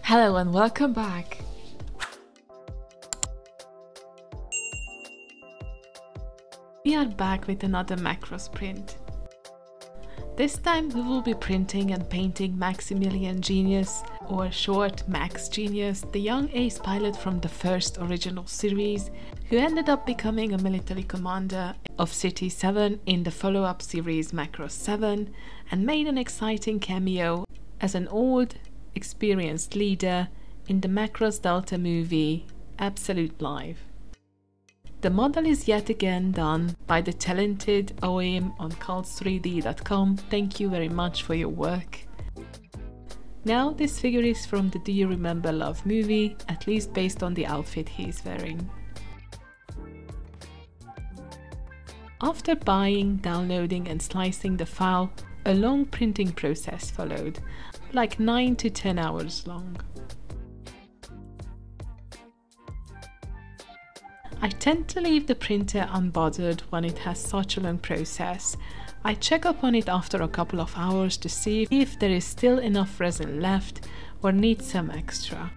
Hello and welcome back. We are back with another Macross print. This time we will be printing and painting Maximilian Jenius, or short Max Genius, the young ace pilot from the first original series, who ended up becoming a military commander of City 7 in the follow-up series Macross 7, and made an exciting cameo as an old, experienced leader in the Macross Delta movie Absolute Live. The model is yet again done by the talented OM on cults3d.com. Thank you very much for your work. Now this figure is from the Do You Remember Love movie, at least based on the outfit he is wearing. After buying, downloading and slicing the file, a long printing process followed, like 9 to 10 hours long. I tend to leave the printer unbothered when it has such a long process. I check up on it after a couple of hours to see if there is still enough resin left or needs some extra.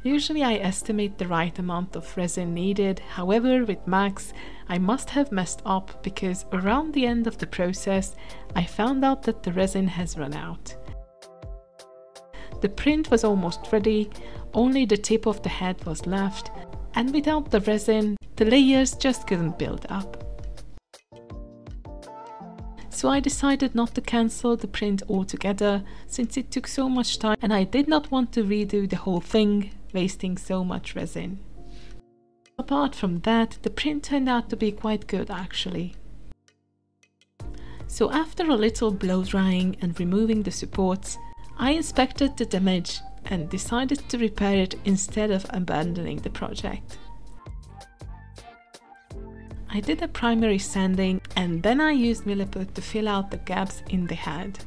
Usually I estimate the right amount of resin needed, however with Max I must have messed up because around the end of the process I found out that the resin has run out. The print was almost ready, only the tip of the head was left, and without the resin, the layers just couldn't build up. So I decided not to cancel the print altogether, since it took so much time and I did not want to redo the whole thing, wasting so much resin. Apart from that, the print turned out to be quite good actually. So after a little blow drying and removing the supports, I inspected the damage and decided to repair it instead of abandoning the project. I did a primary sanding and then I used Milliput to fill out the gaps in the head.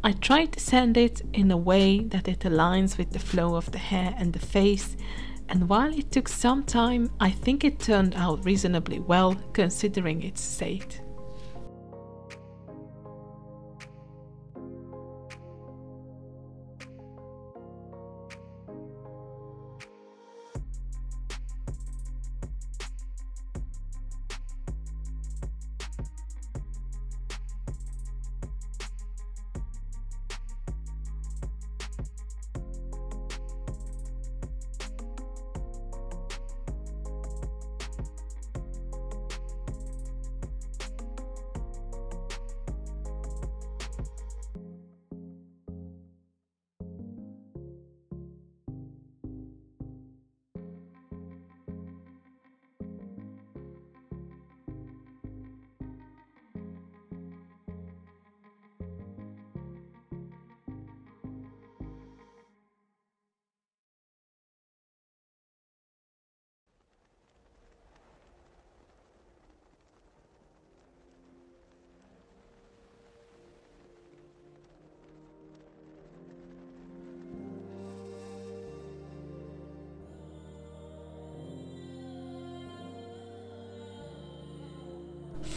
I tried to sand it in a way that it aligns with the flow of the hair and the face, and while it took some time, I think it turned out reasonably well considering its state.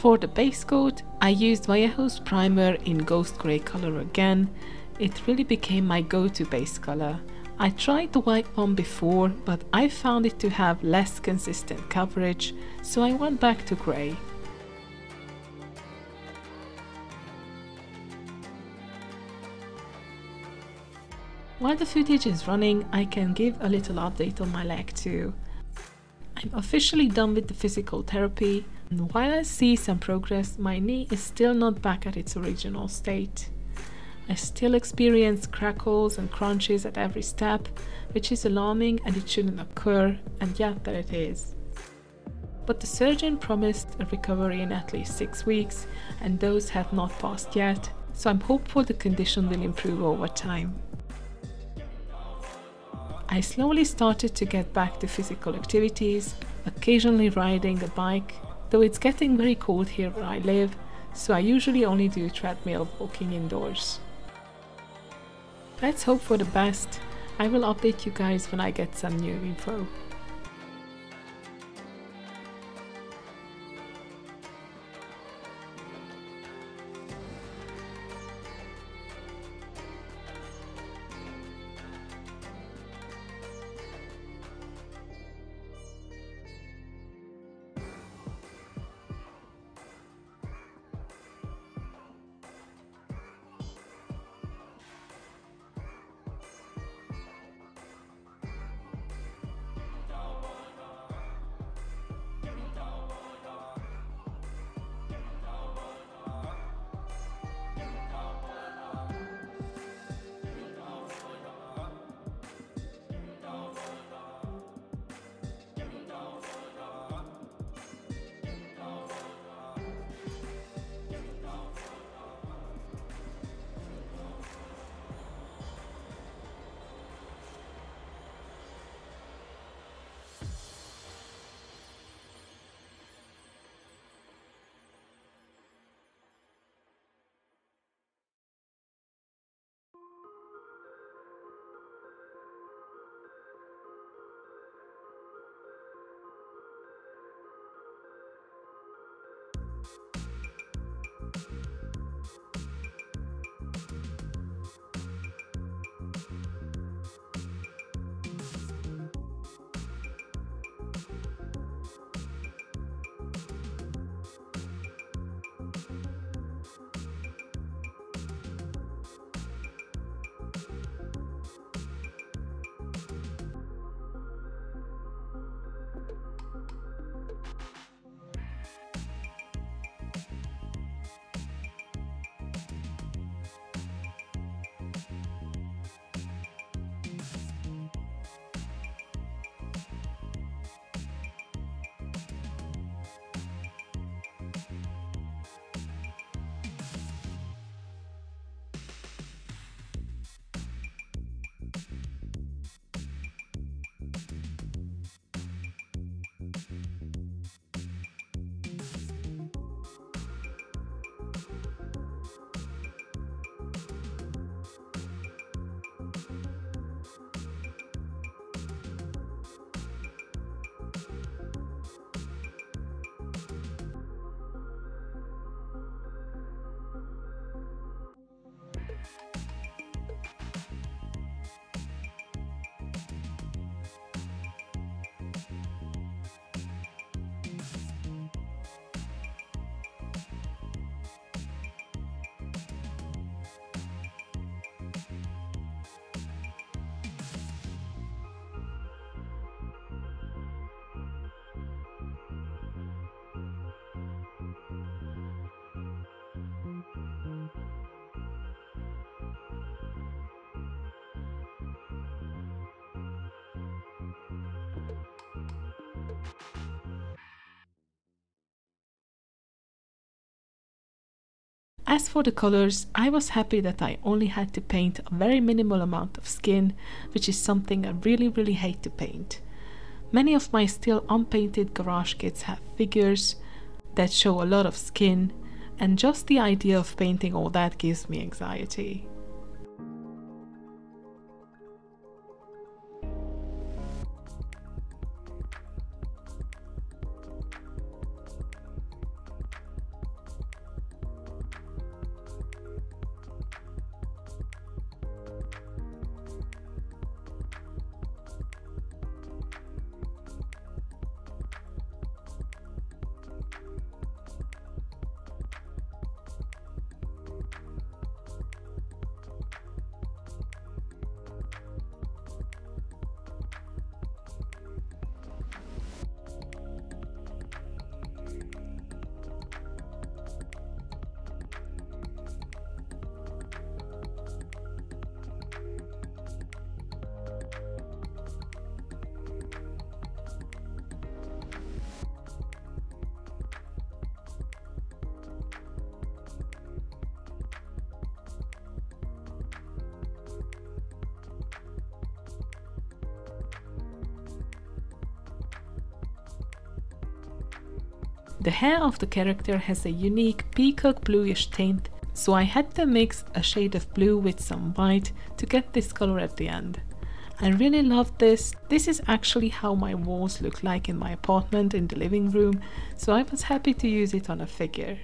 For the base coat, I used Vallejo's primer in Ghost Grey color again. It really became my go-to base color. I tried the white one before, but I found it to have less consistent coverage, so I went back to grey. While the footage is running, I can give a little update on my leg too. I'm officially done with the physical therapy, and while I see some progress, my knee is still not back at its original state. I still experience crackles and crunches at every step, which is alarming and it shouldn't occur, and yet there it is. But the surgeon promised a recovery in at least 6 weeks, and those have not passed yet, so I'm hopeful the condition will improve over time. I slowly started to get back to physical activities, occasionally riding a bike, though it's getting very cold here where I live, so I usually only do treadmill walking indoors. Let's hope for the best. I will update you guys when I get some new info. As for the colors, I was happy that I only had to paint a very minimal amount of skin, which is something I really hate to paint. Many of my still unpainted garage kits have figures that show a lot of skin, and just the idea of painting all that gives me anxiety. The hair of the character has a unique peacock bluish tint, so I had to mix a shade of blue with some white to get this color at the end. I really love this. This is actually how my walls look like in my apartment in the living room, so I was happy to use it on a figure.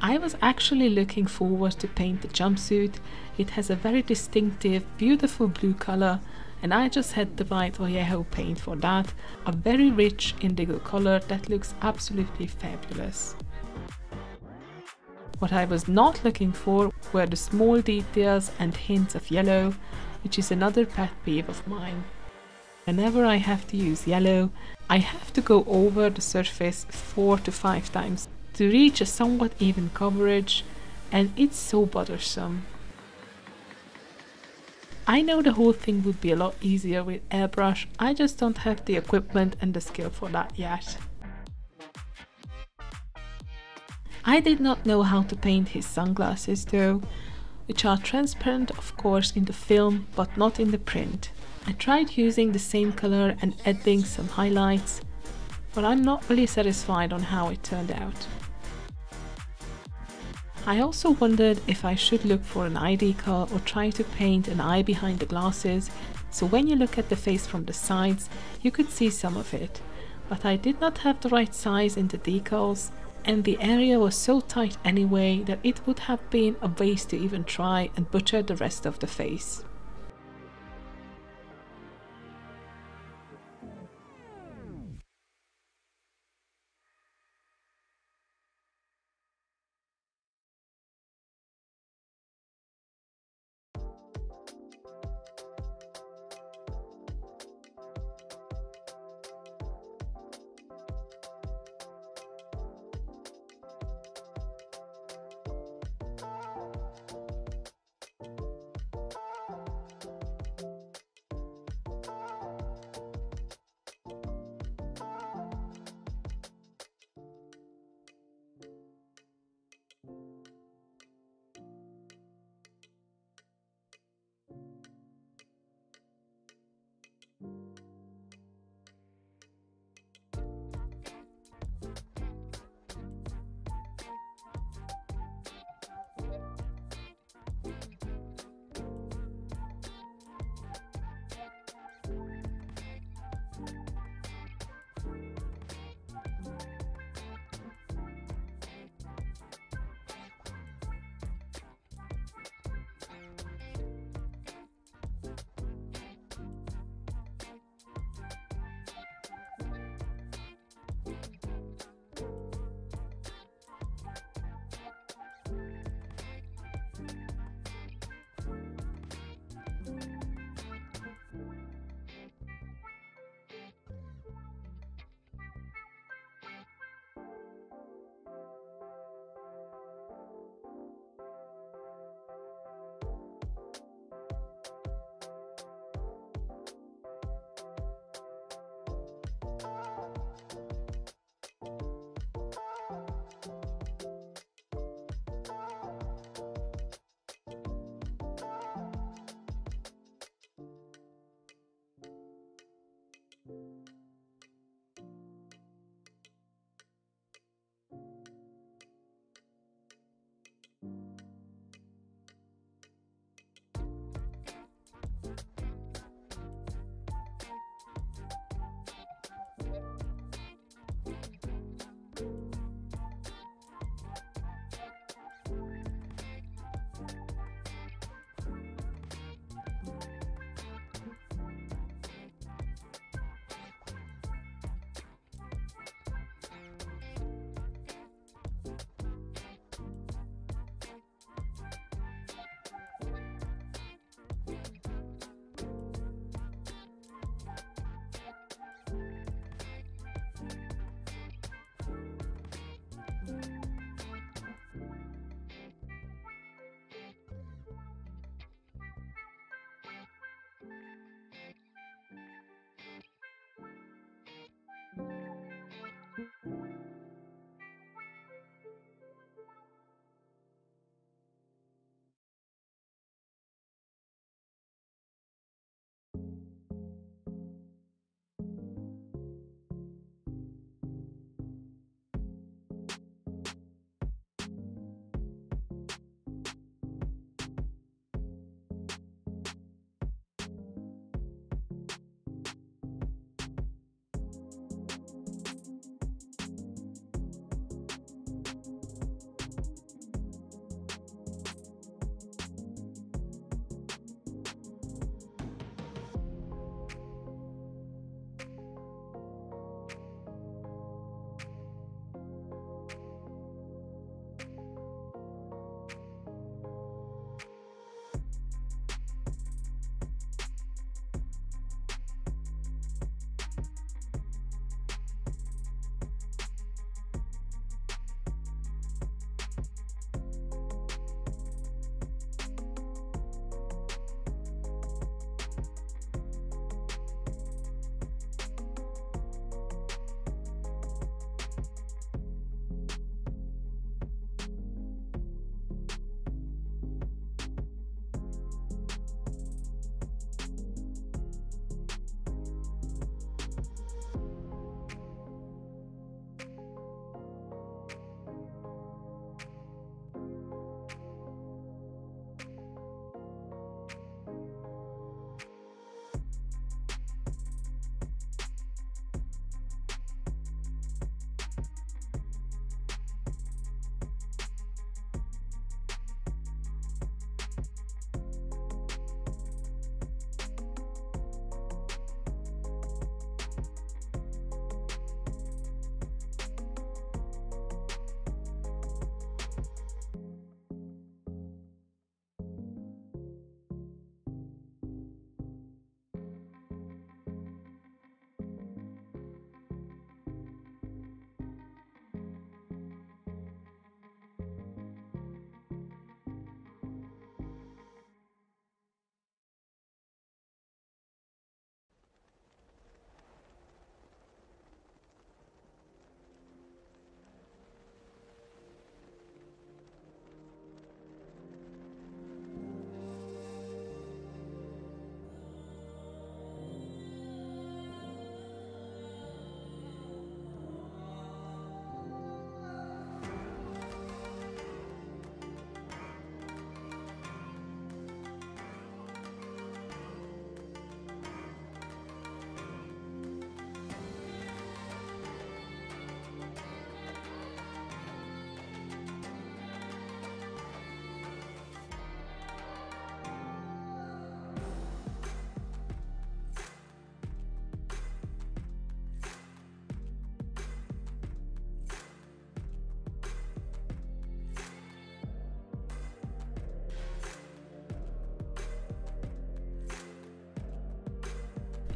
I was actually looking forward to paint the jumpsuit. It has a very distinctive, beautiful blue color, and I just had the right Vallejo paint for that, a very rich indigo color that looks absolutely fabulous. What I was not looking for were the small details and hints of yellow, which is another pet peeve of mine. Whenever I have to use yellow, I have to go over the surface 4 to 5 times to reach a somewhat even coverage, and it's so bothersome. I know the whole thing would be a lot easier with airbrush, I just don't have the equipment and the skill for that yet. I did not know how to paint his sunglasses though, which are transparent of course in the film but not in the print. I tried using the same color and adding some highlights, but I'm not really satisfied on how it turned out. I also wondered if I should look for an eye decal or try to paint an eye behind the glasses, so when you look at the face from the sides you could see some of it, but I did not have the right size in the decals, and the area was so tight anyway that it would have been a waste to even try and butcher the rest of the face.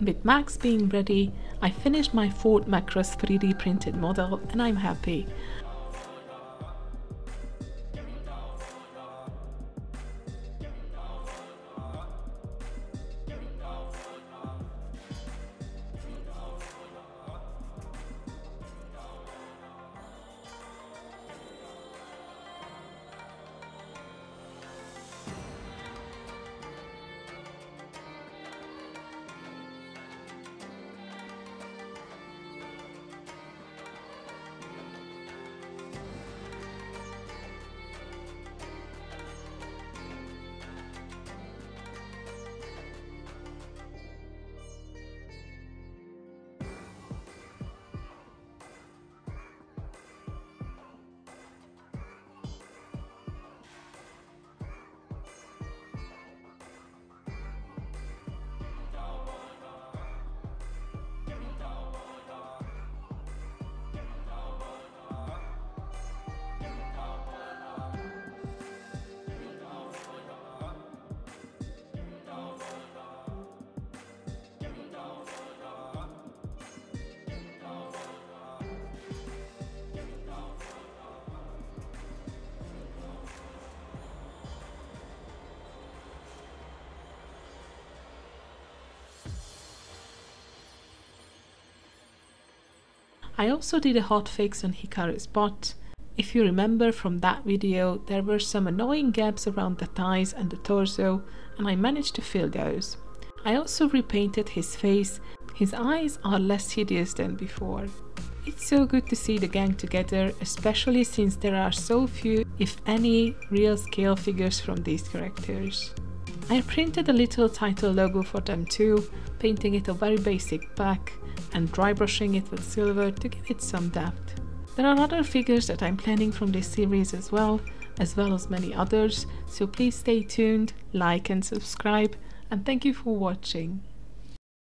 With Max being ready, I finished my fourth Macross 3D printed model and I'm happy. I also did a hotfix on Hikaru's bot. If you remember from that video, there were some annoying gaps around the thighs and the torso, and I managed to fill those. I also repainted his face. His eyes are less hideous than before. It's so good to see the gang together, especially since there are so few, if any, real scale figures from these characters. I printed a little title logo for them too, painting it a very basic black and dry brushing it with silver to give it some depth. There are other figures that I'm planning from this series as well as many others, so please stay tuned, like and subscribe, and thank you for watching.